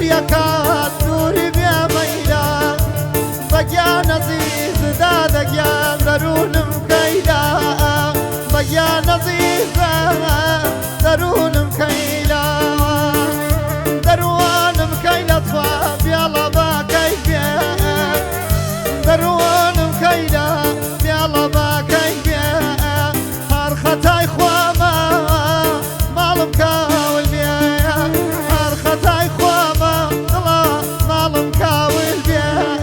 يكاد نوري بيا ميلا بقيا نزيز دادقيا درون مكيلا بقيا نزيز درون مكيلا دروان مكيلا طفا بيلا باكي بيا دروان مكيلا بيلا باكي بيا هرختاي خواما مالم كاول بيا هرختاي خواما طلا مالم كاول بيا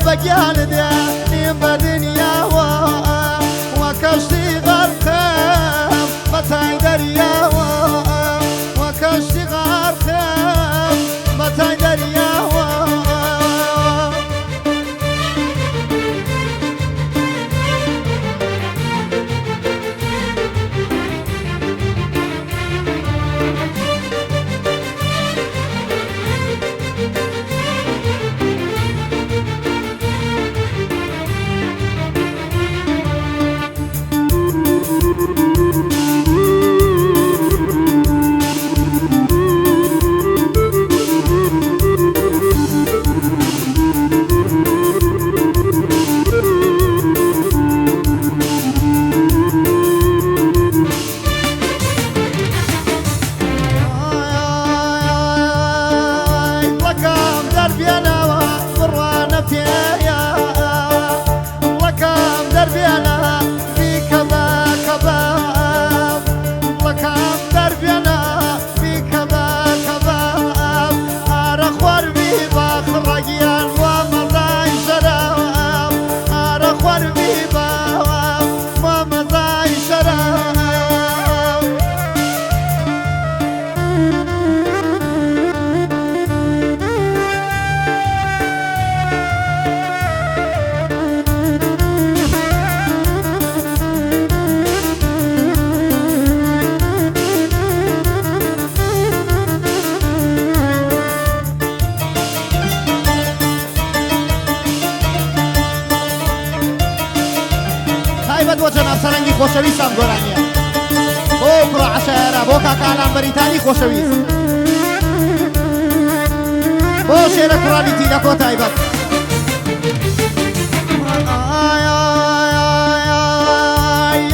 بقيان داني بدنيا وكشتي غرخم متى دريا وكشتي غرخم متى دريا بۆ جەناب سەرەنگی خۆشەویستم گۆرانیە بۆ کوڕە عەشایەرە بۆ کاکە ئالانبەریتانی خۆشەویست بۆ شێرە کوڕانی تینەکۆ تایبەت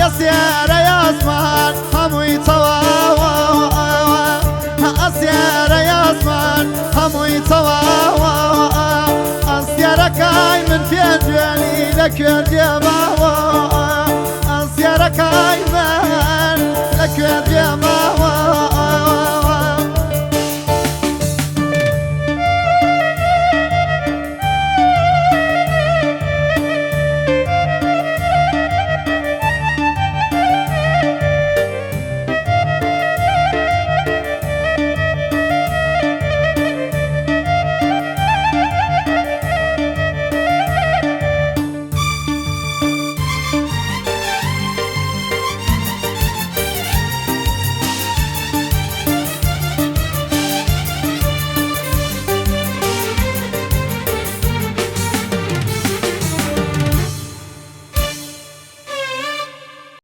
ئەسیارە یاسمان هەمووی تەواوە ئەسیارە یاسمان هەمووی تەواوە ئەسیارەکەی من پێ دوێنی لە کوێ دێماوە